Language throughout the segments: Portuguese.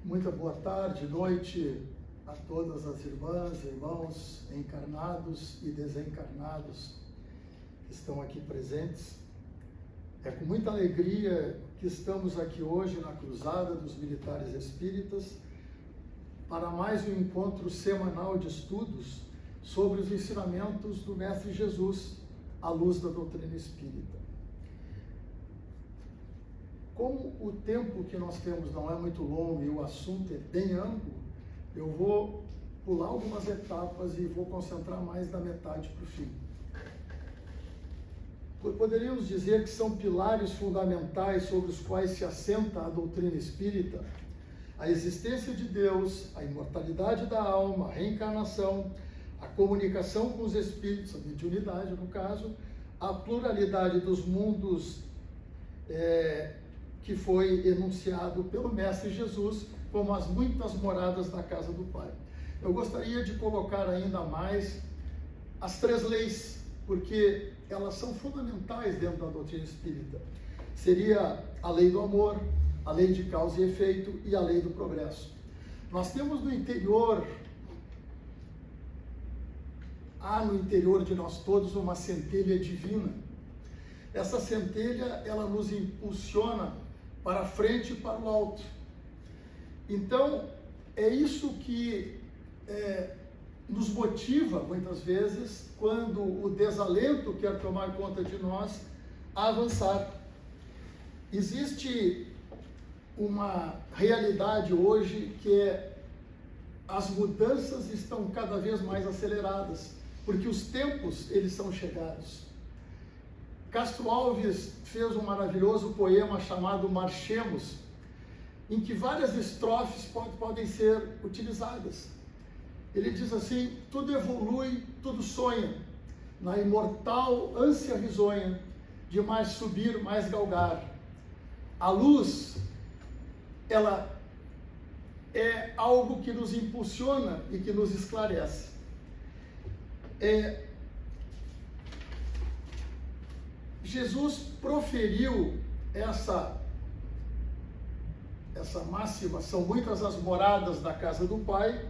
Muito boa tarde, noite a todas as irmãs e irmãos encarnados e desencarnados que estão aqui presentes. É com muita alegria que estamos aqui hoje na Cruzada dos Militares Espíritas para mais um encontro semanal de estudos sobre os ensinamentos do Mestre Jesus à luz da doutrina espírita. Como o tempo que nós temos não é muito longo e o assunto é bem amplo, eu vou pular algumas etapas e vou concentrar mais da metade para o fim. Poderíamos dizer que são pilares fundamentais sobre os quais se assenta a doutrina espírita: a existência de Deus, a imortalidade da alma, a reencarnação, a comunicação com os espíritos, a mediunidade no caso, a pluralidade dos mundos que foi enunciado pelo Mestre Jesus como as muitas moradas da casa do Pai. Eu gostaria de colocar ainda mais as três leis, porque elas são fundamentais dentro da doutrina espírita. Seria a lei do amor, a lei de causa e efeito e a lei do progresso. Nós temos no interior, no interior de nós todos uma centelha divina. Essa centelha, ela nos impulsiona para frente e para o alto. Então, é isso que nos motiva, muitas vezes, quando o desalento quer tomar conta de nós, a avançar. Existe uma realidade hoje que as mudanças estão cada vez mais aceleradas, porque os tempos, eles são chegados. Castro Alves fez um maravilhoso poema chamado Marchemos, em que várias estrofes podem ser utilizadas. Ele diz assim: tudo evolui, tudo sonha, na imortal ânsia risonha de mais subir, mais galgar. A luz, ela é algo que nos impulsiona e que nos esclarece. Jesus proferiu essa máxima: são muitas as moradas da casa do Pai,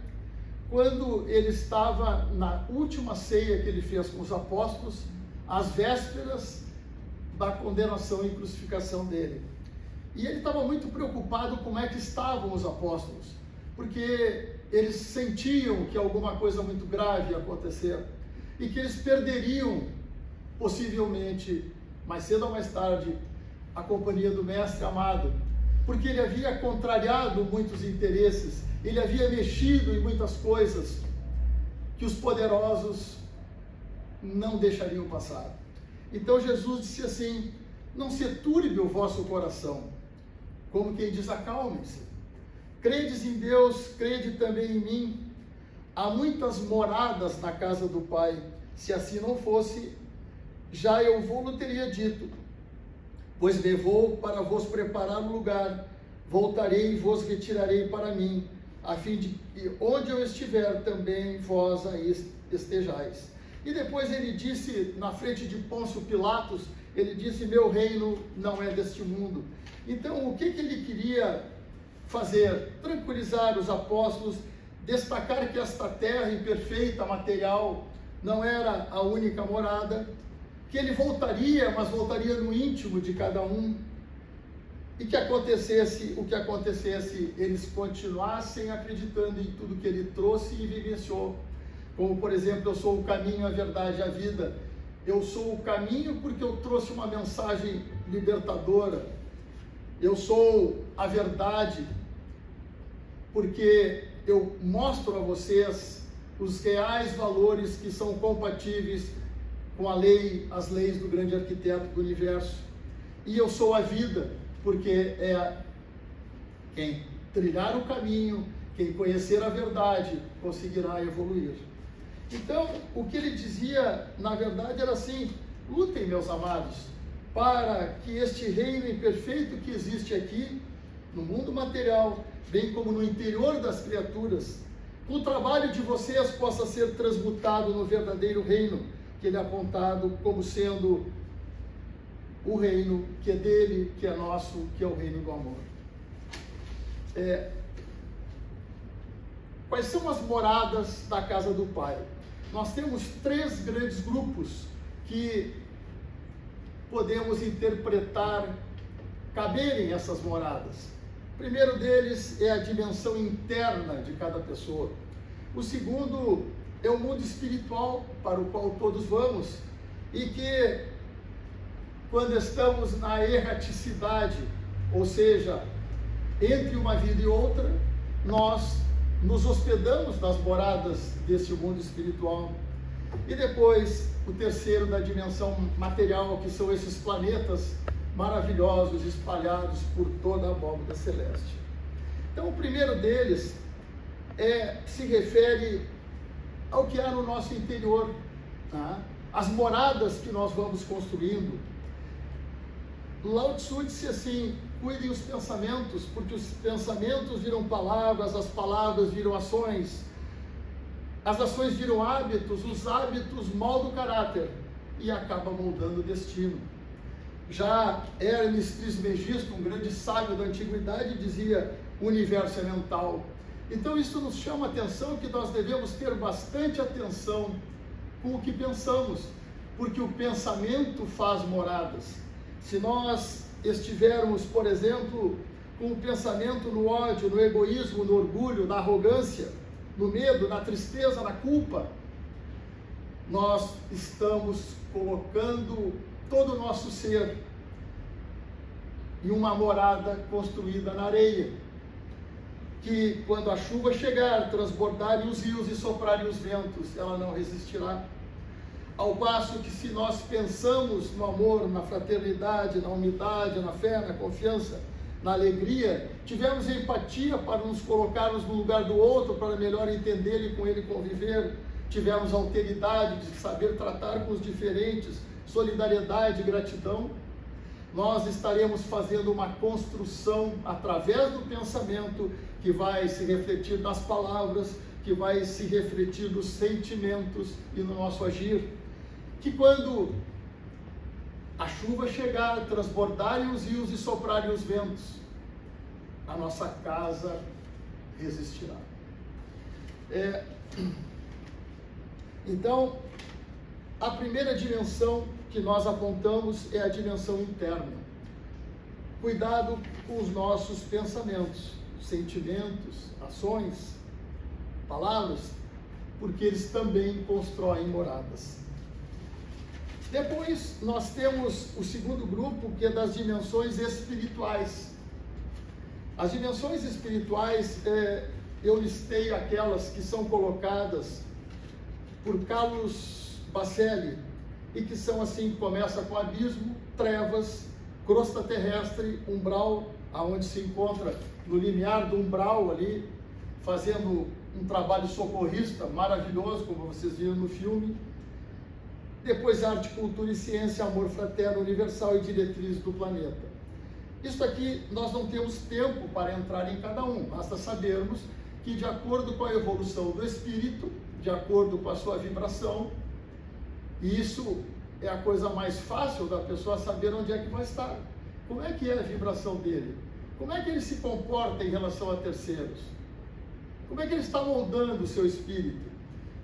quando ele estava na última ceia que ele fez com os apóstolos, às vésperas da condenação e crucificação dele. E ele estava muito preocupado como é que estavam os apóstolos, porque eles sentiam que alguma coisa muito grave ia acontecer e que eles perderiam, possivelmente, mais cedo ou mais tarde, a companhia do Mestre amado, porque ele havia contrariado muitos interesses, ele havia mexido em muitas coisas que os poderosos não deixariam passar. Então Jesus disse assim: não se turbe o vosso coração, como quem diz, acalmem-se. Credes em Deus, crede também em mim. Há muitas moradas na casa do Pai. Se assim não fosse, já eu vou-lo teria dito, pois me vou para vos preparar um lugar, voltarei e vos retirarei para mim, a fim de que onde eu estiver também vós aí estejais. E depois ele disse, na frente de Pôncio Pilatos, ele disse: meu reino não é deste mundo. Então, o que ele queria fazer? Tranquilizar os apóstolos, destacar que esta terra imperfeita, material, não era a única morada, que ele voltaria, mas voltaria no íntimo de cada um, e que acontecesse o que acontecesse, eles continuassem acreditando em tudo que ele trouxe e vivenciou. Como, por exemplo, eu sou o caminho, a verdade e a vida. Eu sou o caminho porque eu trouxe uma mensagem libertadora. Eu sou a verdade porque eu mostro a vocês os reais valores que são compatíveis com a lei, as leis do grande arquiteto do universo. E eu sou a vida, porque quem trilhar o caminho, quem conhecer a verdade, conseguirá evoluir. Então, o que ele dizia, na verdade, era assim: lutem, meus amados, para que este reino imperfeito que existe aqui, no mundo material, bem como no interior das criaturas, com o trabalho de vocês possa ser transmutado no verdadeiro reino, que ele é apontado como sendo o reino que é dele, que é nosso, que é o reino do amor. Quais são as moradas da casa do Pai? Nós temos 3 grandes grupos que podemos interpretar caberem essas moradas. O primeiro deles é a dimensão interna de cada pessoa. O segundo é o mundo espiritual para o qual todos vamos e que, quando estamos na erraticidade, ou seja, entre uma vida e outra, nós nos hospedamos nas moradas desse mundo espiritual. E depois, o terceiro da dimensão material, que são esses planetas maravilhosos espalhados por toda a abóbada celeste. Então, o primeiro deles se refere ao que há no nosso interior, tá? As moradas que nós vamos construindo. Lao Tzu disse assim: cuidem os pensamentos, porque os pensamentos viram palavras, as palavras viram ações, as ações viram hábitos, os hábitos moldam o caráter e acabam moldando o destino. Já Hermes Trismegisto, um grande sábio da antiguidade, dizia: o universo é mental. Então isso nos chama a atenção que nós devemos ter bastante atenção com o que pensamos, porque o pensamento faz moradas. Se nós estivermos, por exemplo, com o pensamento no ódio, no egoísmo, no orgulho, na arrogância, no medo, na tristeza, na culpa, nós estamos colocando todo o nosso ser em uma morada construída na areia, que quando a chuva chegar, transbordarem os rios e soprarem os ventos, ela não resistirá. Ao passo que, se nós pensamos no amor, na fraternidade, na humildade, na fé, na confiança, na alegria, tivermos empatia para nos colocarmos no lugar do outro, para melhor entender e com ele conviver, tivermos alteridade de saber tratar com os diferentes, solidariedade e gratidão, nós estaremos fazendo uma construção através do pensamento que vai se refletir nas palavras, que vai se refletir nos sentimentos e no nosso agir. Que quando a chuva chegar, transbordarem os rios e soprarem os ventos, a nossa casa resistirá. Então, a primeira dimensão que nós apontamos é a dimensão interna. Cuidado com os nossos pensamentos, sentimentos, ações, palavras, porque eles também constroem moradas. Depois nós temos o segundo grupo, que é das dimensões espirituais. As dimensões espirituais, eu listei aquelas que são colocadas por Carlos Bacelli, e que são assim: começa com abismo, trevas, crosta terrestre, umbral, aonde se encontra no limiar do umbral ali, fazendo um trabalho socorrista maravilhoso, como vocês viram no filme. Depois arte, cultura e ciência, amor fraterno, universal e diretriz do planeta. Isso aqui nós não temos tempo para entrar em cada um, basta sabermos que, de acordo com a evolução do espírito, de acordo com a sua vibração, e isso é a coisa mais fácil da pessoa saber onde é que vai estar. Como é que é a vibração dele? Como é que ele se comporta em relação a terceiros? Como é que ele está moldando o seu espírito?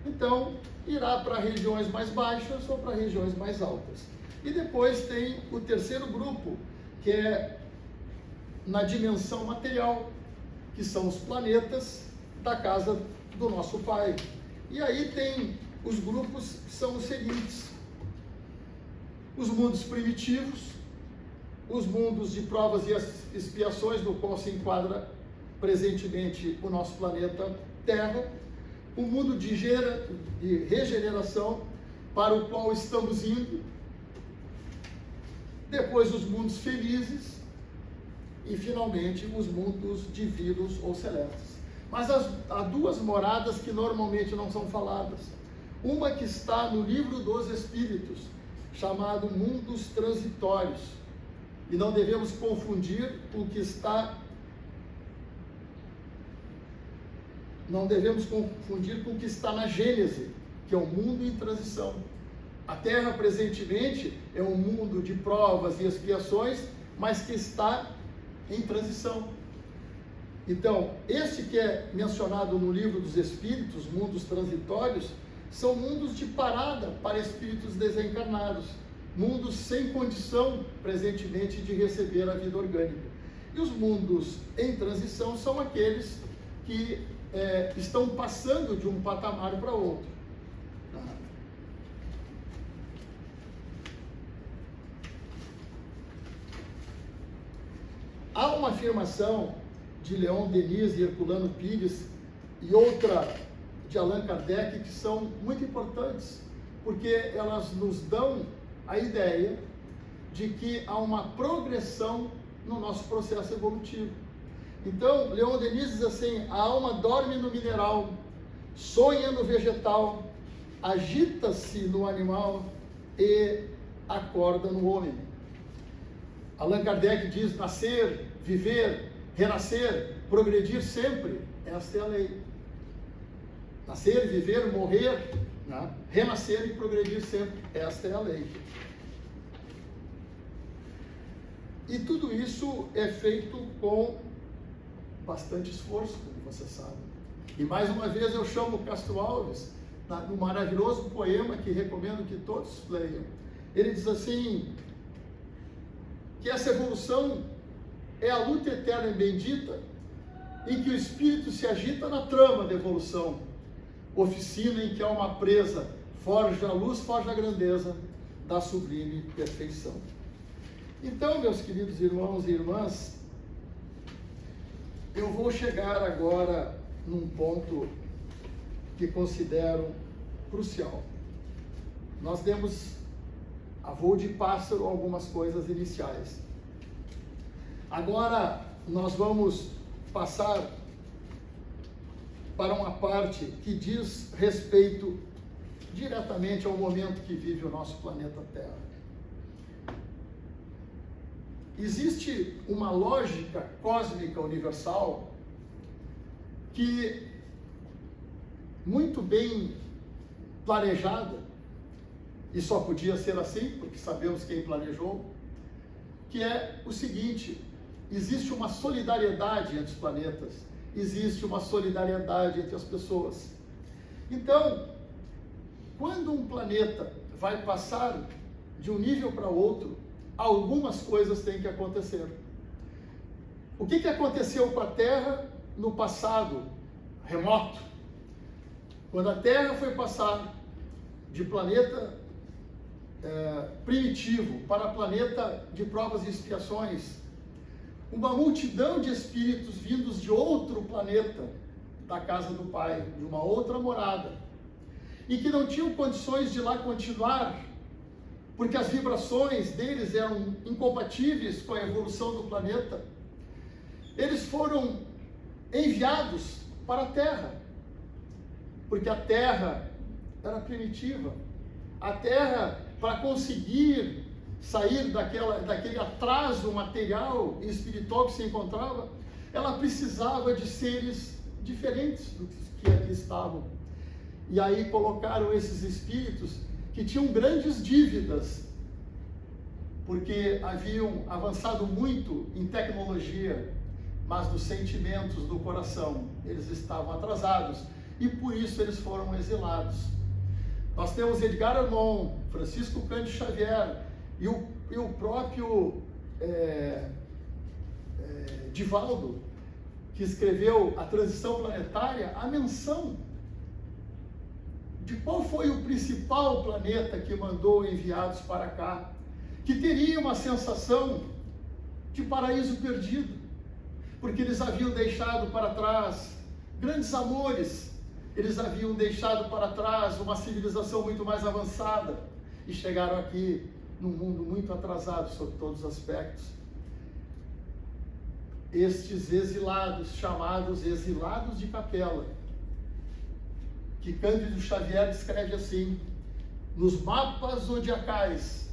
Então, irá para regiões mais baixas ou para regiões mais altas. E depois tem o terceiro grupo, que é na dimensão material, que são os planetas da casa do nosso Pai. E aí tem os grupos que são os seguintes: os mundos primitivos, os mundos de provas e expiações, no qual se enquadra presentemente o nosso planeta Terra, o mundo de regeneração, para o qual estamos indo, depois os mundos felizes e finalmente os mundos divinos ou celestes. Mas há duas moradas que normalmente não são faladas. Uma que está no livro dos Espíritos, chamado mundos transitórios, e não devemos confundir com o que está na Gênese, que é um mundo em transição. A Terra presentemente é um mundo de provas e expiações, mas que está em transição. Então, esse que é mencionado no livro dos Espíritos, mundos transitórios, são mundos de parada para espíritos desencarnados, mundos sem condição, presentemente, de receber a vida orgânica. E os mundos em transição são aqueles que estão passando de um patamar para outro. Há uma afirmação de Leon Denis e Herculano Pires e outra de Allan Kardec que são muito importantes, porque elas nos dão a ideia de que há uma progressão no nosso processo evolutivo. Então, Leon Denis diz assim: a alma dorme no mineral, sonha no vegetal, agita-se no animal e acorda no homem. Allan Kardec diz: nascer, viver, renascer, progredir sempre, esta é a lei. Nascer, viver, morrer, né? Renascer e progredir sempre, esta é a lei. E tudo isso é feito com bastante esforço, como você sabe. E mais uma vez eu chamo Castro Alves, no maravilhoso poema que recomendo que todos leiam. Ele diz assim, que essa evolução é a luta eterna e bendita, em que o espírito se agita na trama da evolução, oficina em que a alma presa forja a luz, forja a grandeza da sublime perfeição. Então, meus queridos irmãos e irmãs, eu vou chegar agora num ponto que considero crucial. Nós demos a voo de pássaro algumas coisas iniciais. Agora nós vamos passar para uma parte que diz respeito diretamente ao momento que vive o nosso planeta Terra. Existe uma lógica cósmica universal que, muito bem planejada, e só podia ser assim, porque sabemos quem planejou, que é o seguinte: existe uma solidariedade entre os planetas, existe uma solidariedade entre as pessoas. Então, quando um planeta vai passar de um nível para outro, algumas coisas têm que acontecer. O que aconteceu com a Terra no passado remoto? Quando a Terra foi passar de planeta primitivo para planeta de provas e expiações, uma multidão de espíritos vindos de outro planeta, da casa do Pai, de uma outra morada, e que não tinham condições de lá continuar, porque as vibrações deles eram incompatíveis com a evolução do planeta, eles foram enviados para a Terra, porque a Terra era primitiva. A Terra, para conseguir sair daquele atraso material e espiritual que se encontrava, ela precisava de seres diferentes dos que aqui estavam. E aí colocaram esses espíritos que tinham grandes dívidas, porque haviam avançado muito em tecnologia, mas nos sentimentos do coração eles estavam atrasados, e por isso eles foram exilados. Nós temos Edgar Armon, Francisco Cândido Xavier e o próprio Divaldo, que escreveu A Transição Planetária, a menção de qual foi o principal planeta que mandou enviados para cá, que teria uma sensação de paraíso perdido, porque eles haviam deixado para trás grandes amores, eles haviam deixado para trás uma civilização muito mais avançada e chegaram aqui num mundo muito atrasado sob todos os aspectos. Estes exilados, chamados exilados de capela, que Cândido Xavier descreve assim: nos mapas zodiacais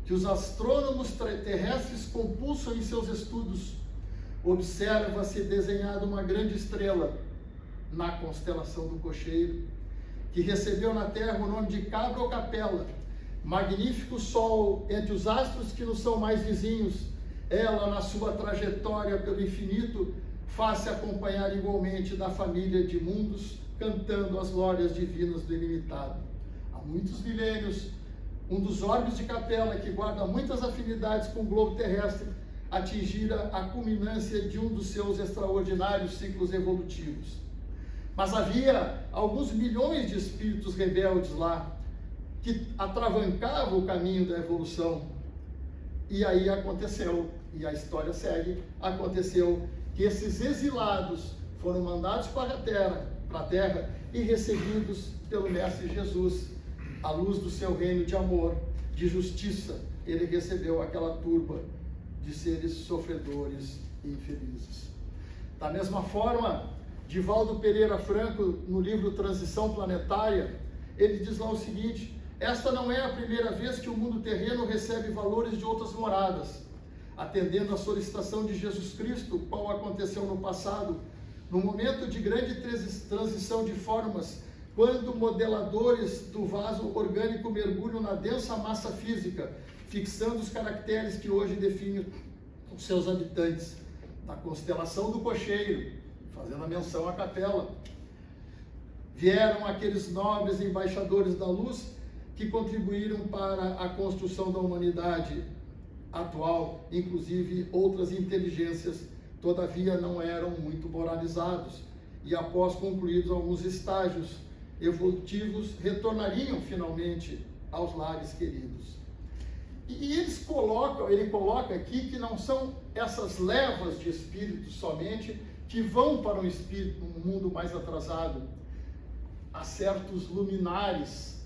que os astrônomos terrestres compulsam em seus estudos, observa-se desenhada uma grande estrela na constelação do Cocheiro, que recebeu na Terra o nome de Cabra ou Capela, magnífico sol entre os astros que nos são mais vizinhos. Ela, na sua trajetória pelo infinito, faz-se acompanhar igualmente da família de mundos, cantando as glórias divinas do ilimitado. Há muitos milênios, um dos orbes de Capella, que guarda muitas afinidades com o globo terrestre, atingira a culminância de um dos seus extraordinários ciclos evolutivos. Mas havia alguns milhões de espíritos rebeldes lá, que atravancavam o caminho da evolução. E aí aconteceu, e a história segue, aconteceu que esses exilados foram mandados para a terra e recebidos pelo Mestre Jesus, à luz do seu reino de amor, de justiça. Ele recebeu aquela turba de seres sofredores e infelizes. Da mesma forma, Divaldo Pereira Franco, no livro Transição Planetária, ele diz lá o seguinte: esta não é a primeira vez que o mundo terreno recebe valores de outras moradas, atendendo à solicitação de Jesus Cristo, qual aconteceu no passado, no momento de grande transição de formas, quando modeladores do vaso orgânico mergulham na densa massa física, fixando os caracteres que hoje definem os seus habitantes, na constelação do Cocheiro, fazendo a menção à Capella. Vieram aqueles nobres embaixadores da luz que contribuíram para a construção da humanidade atual, inclusive outras inteligências, todavia não eram muito moralizados, e após concluídos alguns estágios evolutivos, retornariam finalmente aos lares queridos. E ele coloca aqui que não são essas levas de espíritos somente que vão para um mundo mais atrasado. Há certos luminares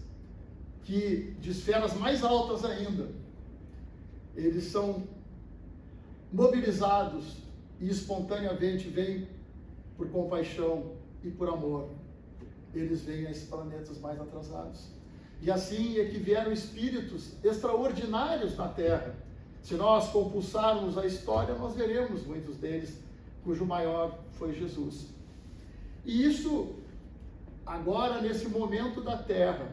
que, de esferas mais altas ainda, eles são mobilizados e espontaneamente vêm por compaixão e por amor. Eles vêm a esses planetas mais atrasados. E assim é que vieram espíritos extraordinários na Terra. Se nós compulsarmos a história, nós veremos muitos deles, cujo maior foi Jesus. E isso, agora, nesse momento da Terra,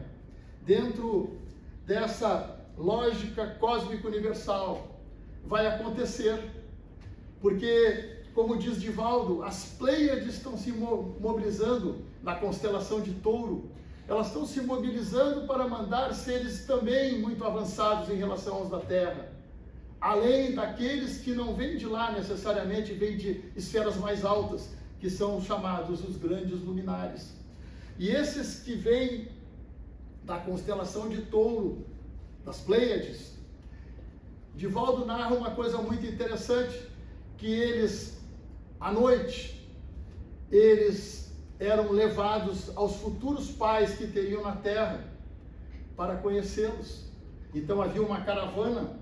dentro dessa lógica cósmica universal, vai acontecer, porque, como diz Divaldo, as Pleiades estão se mobilizando na constelação de Touro, elas estão se mobilizando para mandar seres também muito avançados em relação aos da Terra, além daqueles que não vêm de lá necessariamente, vêm de esferas mais altas, que são chamados os grandes luminares. E esses que vêm da constelação de Touro, das Pleiades, Divaldo narra uma coisa muito interessante, que eles, à noite, eles eram levados aos futuros pais que teriam na Terra para conhecê-los. Então havia uma caravana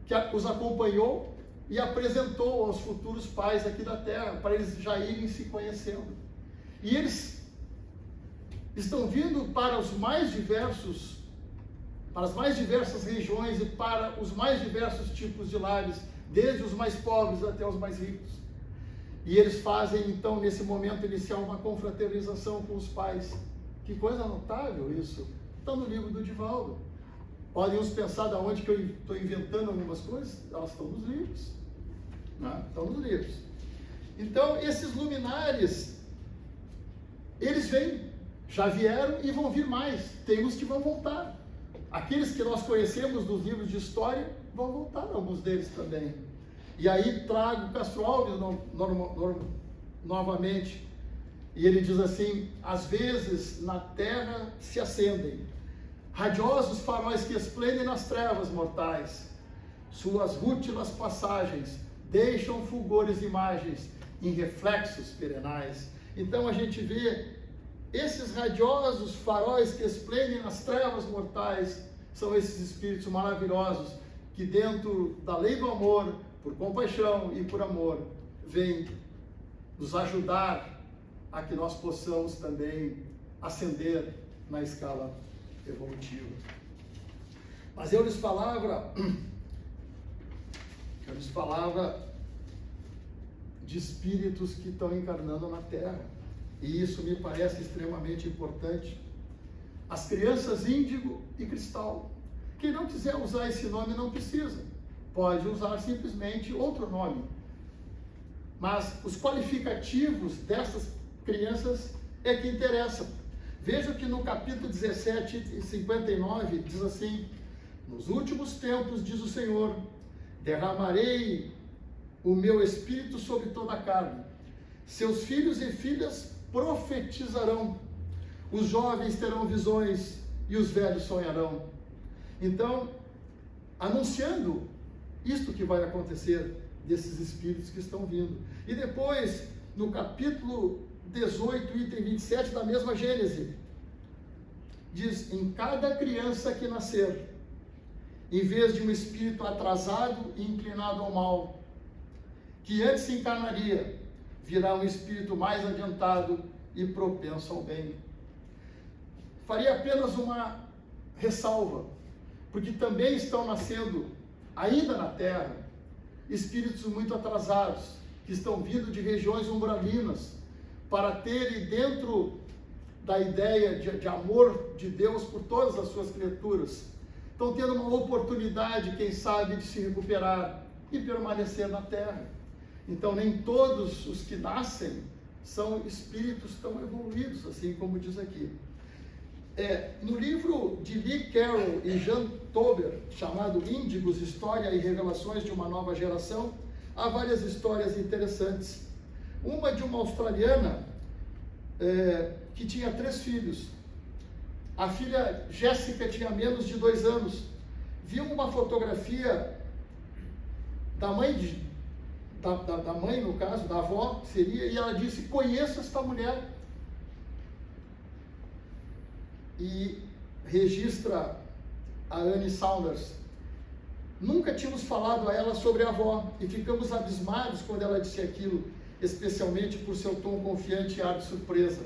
que os acompanhou e apresentou aos futuros pais aqui da Terra, para eles já irem se conhecendo. E eles estão vindo para as mais diversas regiões e para os mais diversos tipos de lares, desde os mais pobres até os mais ricos. E eles fazem, então, nesse momento inicial, uma confraternização com os pais. Que coisa notável isso! Está no livro do Divaldo. Podem uns pensar de onde que eu estou inventando algumas coisas? Elas estão nos livros. Né? Estão nos livros. Então, esses luminares, eles vêm, já vieram e vão vir mais. Tem uns que vão voltar. Aqueles que nós conhecemos dos livros de história vão voltar, alguns deles também. E aí trago Castro Alves novamente, e ele diz assim: às vezes na terra se acendem radiosos faróis que esplendem nas trevas mortais, suas rútilas passagens deixam fulgores imagens em reflexos perenais. Então a gente vê esses radiosos faróis que esplendem nas trevas mortais, são esses espíritos maravilhosos que, dentro da lei do amor, por compaixão e por amor, vêm nos ajudar a que nós possamos também ascender na escala evolutiva. Mas eu lhes falava de espíritos que estão encarnando na Terra, e isso me parece extremamente importante. As crianças índigo e cristal. Quem não quiser usar esse nome não precisa, pode usar simplesmente outro nome. Mas os qualificativos dessas crianças é que interessam. Veja que no capítulo 17, 59, diz assim: nos últimos tempos, diz o Senhor, derramarei o meu espírito sobre toda a carne. Seus filhos e filhas profetizarão, os jovens terão visões e os velhos sonharão. Então, anunciando isto que vai acontecer desses espíritos que estão vindo. E depois, no capítulo 18, item 27 da mesma Gênese, diz: em cada criança que nascer, em vez de um espírito atrasado e inclinado ao mal, que antes se encarnaria, virá um espírito mais adiantado e propenso ao bem. Faria apenas uma ressalva, porque também estão nascendo, ainda na Terra, espíritos muito atrasados, que estão vindo de regiões umbralinas, para terem dentro da ideia de amor de Deus por todas as suas criaturas, estão tendo uma oportunidade, quem sabe, de se recuperar e permanecer na Terra. Então, nem todos os que nascem são espíritos tão evoluídos, assim como diz aqui. No livro de Lee Carroll e Jean Tober, chamado Índigos, História e Revelações de uma Nova Geração, há várias histórias interessantes. Uma de uma australiana que tinha 3 filhos. A filha Jéssica tinha menos de 2 anos. Viu uma fotografia da mãe, da mãe, no caso, da avó, seria, e ela disse: conheço esta mulher. E registra a Anne Saunders: nunca tínhamos falado a ela sobre a avó, e ficamos abismados quando ela disse aquilo, especialmente por seu tom confiante e ar de surpresa,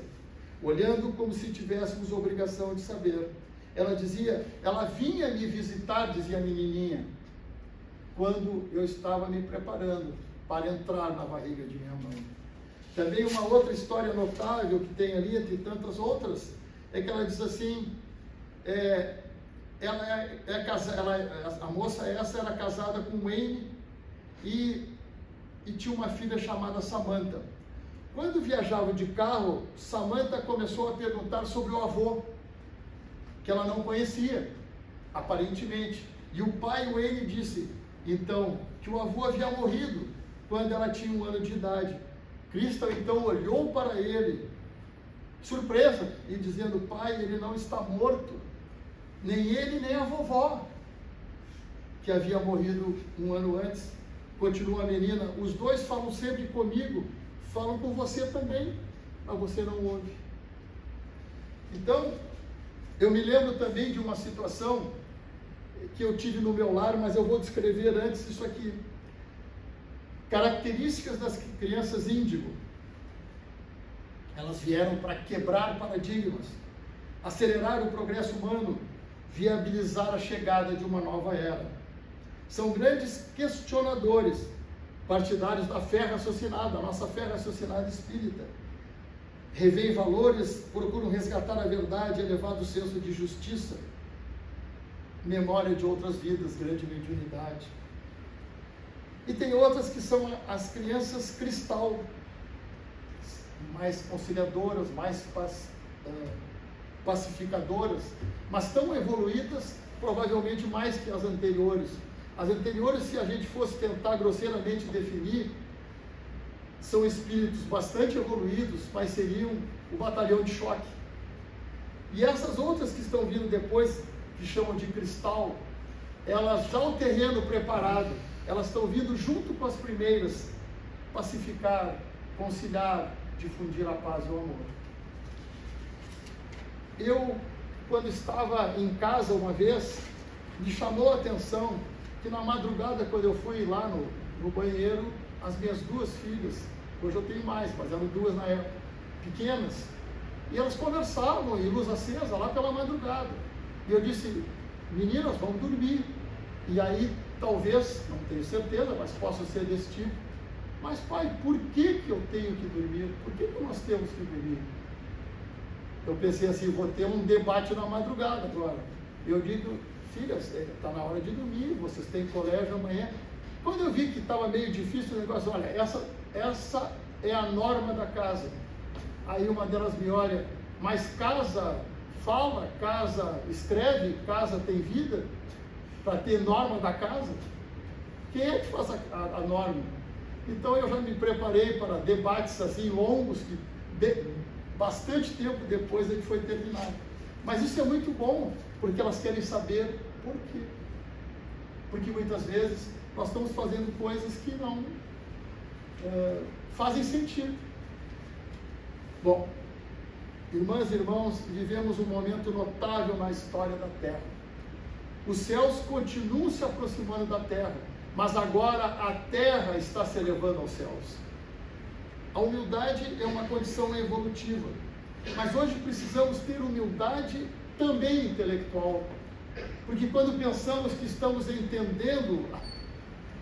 olhando como se tivéssemos obrigação de saber. Ela dizia: ela vinha me visitar, dizia a menininha, quando eu estava me preparando para entrar na barriga de minha mãe. Também uma outra história notável que tem ali, entre tantas outras, é que ela diz assim: a moça essa era casada com Wayne e tinha uma filha chamada Samantha. Quando viajavam de carro, Samantha começou a perguntar sobre o avô, que ela não conhecia, aparentemente. E o pai, Wayne, disse, então, que o avô havia morrido quando ela tinha 1 ano de idade. Crystal, então, olhou para ele, surpresa, e dizendo: pai, ele não está morto, nem ele, nem a vovó, que havia morrido 1 ano antes. Continua a menina: os dois falam sempre comigo, falam com você também, mas você não ouve. Então, eu me lembro também de uma situação que eu tive no meu lar, mas eu vou descrever antes isso aqui. Características das crianças índigo. Elas vieram para quebrar paradigmas, acelerar o progresso humano, viabilizar a chegada de uma nova era. São grandes questionadores, partidários da fé raciocinada, a nossa fé raciocinada espírita. Revêem valores, procuram resgatar a verdade, elevado senso de justiça, memória de outras vidas, grande mediunidade. E tem outras que são as crianças cristal, mais conciliadoras, mais pacificadoras, mas tão evoluídas, provavelmente mais que as anteriores. As anteriores, se a gente fosse tentar grosseiramente definir, são espíritos bastante evoluídos, mas seriam o batalhão de choque. E essas outras que estão vindo depois, que chamam de cristal, elas já o terreno preparado, elas estão vindo junto com as primeiras, pacificar, conciliar, difundir a paz e o amor. Eu, quando estava em casa uma vez, me chamou a atenção que na madrugada, quando eu fui lá no banheiro, as minhas 2 filhas, hoje eu tenho mais, mas eram 2 na época, pequenas, e elas conversavam em luz acesa lá pela madrugada. E eu disse: meninas, vamos dormir. E aí, talvez, não tenho certeza, mas possa ser desse tipo: mas pai, por que eu tenho que dormir? Por que nós temos que dormir? Eu pensei assim: vou ter um debate na madrugada agora. Eu digo: filhas, está na hora de dormir, vocês têm colégio amanhã. Quando eu vi que estava meio difícil o negócio, olha, essa essa é a norma da casa. Aí uma delas me olha, mas casa fala, casa escreve, casa tem vida, para ter norma da casa? Quem é que faz a norma? Então eu já me preparei para debates assim longos, que bastante tempo depois a gente foi terminar. Mas isso é muito bom, porque elas querem saber por quê. Porque muitas vezes nós estamos fazendo coisas que não fazem sentido. Bom, irmãs e irmãos, vivemos um momento notável na história da Terra. Os céus continuam se aproximando da Terra, mas agora a Terra está se elevando aos céus. A humildade é uma condição evolutiva, mas hoje precisamos ter humildade também intelectual, porque quando pensamos que estamos entendendo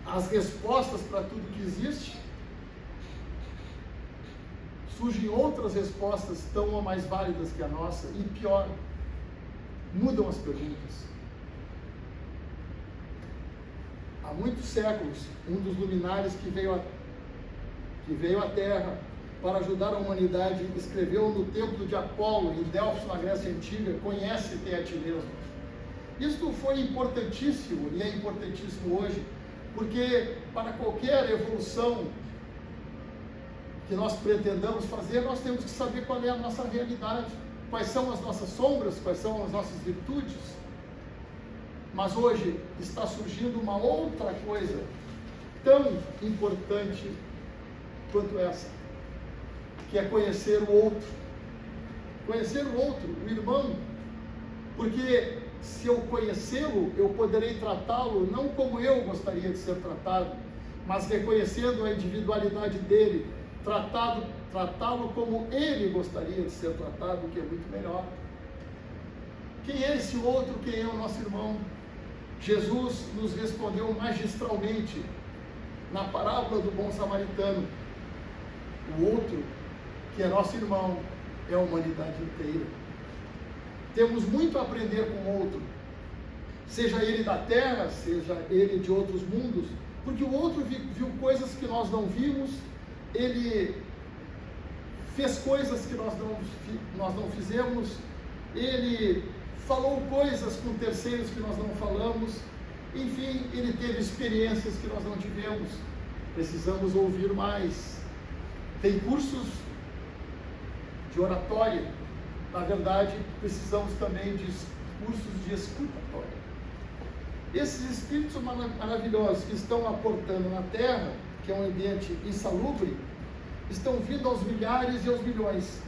as respostas para tudo que existe, surgem outras respostas tão ou mais válidas que a nossa, e pior, mudam as perguntas. Há muitos séculos, um dos luminares que veio à Terra para ajudar a humanidade escreveu no templo de Apolo, em Delfos, na Grécia Antiga, conhece-te a ti mesmo. Isto foi importantíssimo, e é importantíssimo hoje, porque para qualquer evolução que nós pretendamos fazer, nós temos que saber qual é a nossa realidade, quais são as nossas sombras, quais são as nossas virtudes. Mas hoje está surgindo uma outra coisa tão importante quanto essa, que é conhecer o outro. Conhecer o outro, o irmão, porque se eu conhecê-lo, eu poderei tratá-lo não como eu gostaria de ser tratado, mas reconhecendo a individualidade dele, tratá-lo como ele gostaria de ser tratado, que é muito melhor. Quem é esse outro? Quem é o nosso irmão? Jesus nos respondeu magistralmente na parábola do bom samaritano. O outro, que é nosso irmão, é a humanidade inteira. Temos muito a aprender com o outro, seja ele da terra, seja ele de outros mundos, porque o outro viu coisas que nós não vimos, ele fez coisas que nós não fizemos, ele falou coisas com terceiros que nós não falamos, enfim, ele teve experiências que nós não tivemos. Precisamos ouvir mais. Tem cursos de oratória, na verdade, precisamos também de cursos de escutatória. Esses espíritos maravilhosos que estão aportando na Terra, que é um ambiente insalubre, estão vindo aos milhares e aos milhões,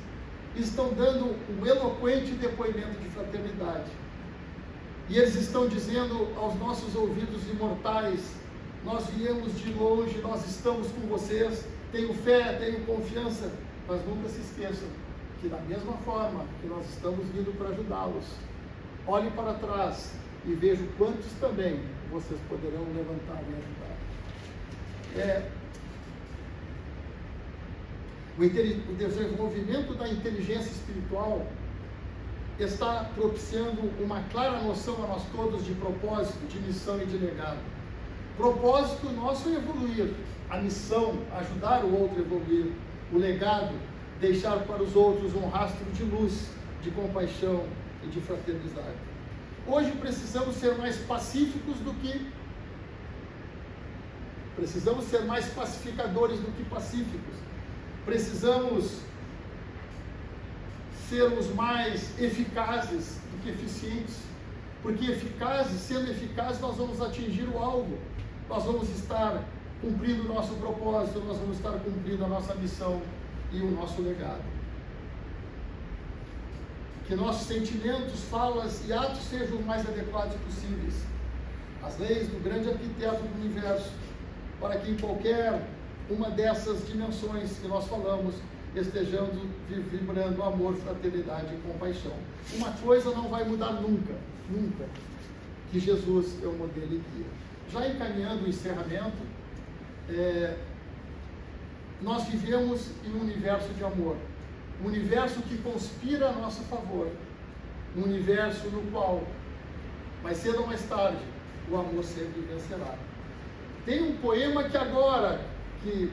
estão dando um eloquente depoimento de fraternidade. E eles estão dizendo aos nossos ouvidos imortais: nós viemos de longe, nós estamos com vocês, tenho fé, tenho confiança, mas nunca se esqueçam que da mesma forma que nós estamos vindo para ajudá-los, olhe para trás e veja quantos também vocês poderão levantar e ajudar. O desenvolvimento da inteligência espiritual está propiciando uma clara noção a nós todos de propósito, de missão e de legado. Propósito nosso é evoluir, a missão, ajudar o outro a evoluir, o legado, deixar para os outros um rastro de luz, de compaixão e de fraternidade. Hoje precisamos ser mais pacíficos do que... Precisamos ser mais pacificadores do que pacíficos. Precisamos sermos mais eficazes do que eficientes, porque sendo eficazes, nós vamos atingir o alvo, nós vamos estar cumprindo o nosso propósito, nós vamos estar cumprindo a nossa missão e o nosso legado. Que nossos sentimentos, falas e atos sejam os mais adequados possíveis às leis do grande arquiteto do universo, para que em qualquer uma dessas dimensões que nós falamos, estejamos vibrando amor, fraternidade e compaixão. Uma coisa não vai mudar nunca, nunca, que Jesus é o modelo e guia. Já encaminhando o encerramento, nós vivemos em um universo de amor, um universo que conspira a nosso favor, um universo no qual, mais cedo ou mais tarde, o amor sempre vencerá. Tem um poema que agora, que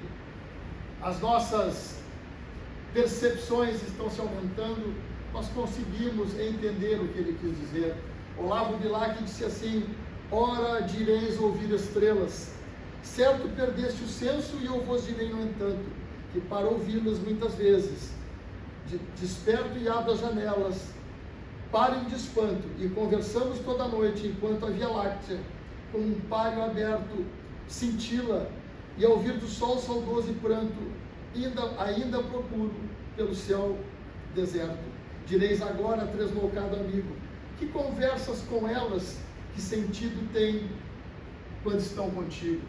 as nossas percepções estão se aumentando, nós conseguimos entender o que ele quis dizer. Olavo Bilac disse assim: ora direis ouvir estrelas, certo perdeste o senso, e eu vos direi, no entanto, que para ouvi-las muitas vezes, desperto e abro as janelas, páreo de espanto, e conversamos toda a noite, enquanto a Via Láctea, com um páreo aberto, cintila, e ao vir do sol saudoso e pranto, ainda procuro pelo céu deserto. Direis agora, tresloucado amigo, que conversas com elas, que sentido tem quando estão contigo?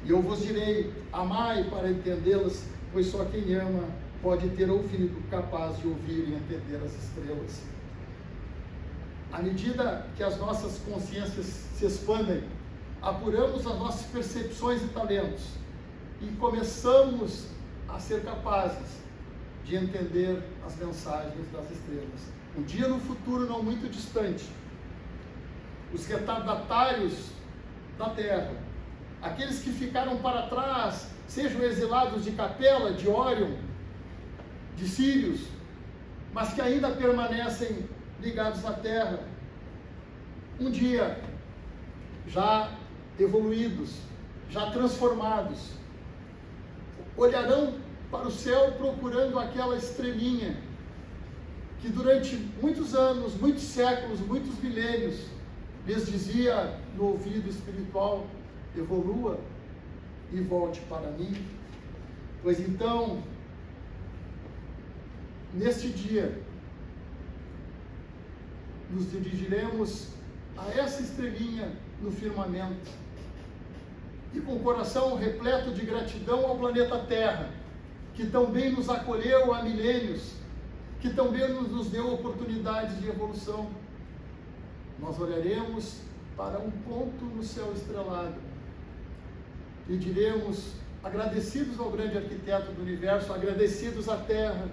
E eu vos direi, amai para entendê-las, pois só quem ama pode ter ouvido capaz de ouvir e entender as estrelas. À medida que as nossas consciências se expandem, apuramos as nossas percepções e talentos e começamos a ser capazes de entender as mensagens das estrelas. Um dia no futuro não muito distante, os retardatários da Terra, aqueles que ficaram para trás, sejam exilados de Capela, de Órion, de Sírios, mas que ainda permanecem ligados à Terra, um dia, já evoluídos, já transformados, olharão para o céu procurando aquela estrelinha que durante muitos anos, muitos séculos, muitos milênios, lhes dizia no ouvido espiritual: evolua e volte para mim. Pois então, neste dia, nos dirigiremos a essa estrelinha no firmamento e com o coração repleto de gratidão ao planeta Terra, que também nos acolheu há milênios, que também nos deu oportunidades de evolução. Nós olharemos para um ponto no céu estrelado e diremos, agradecidos ao grande arquiteto do universo, agradecidos à Terra,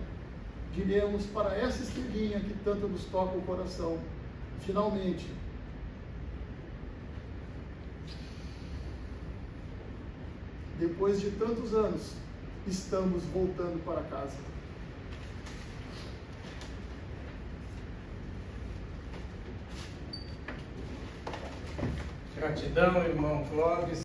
diremos para essa estrelinha que tanto nos toca o coração: finalmente, depois de tantos anos, estamos voltando para casa. Gratidão, irmão Clóvis.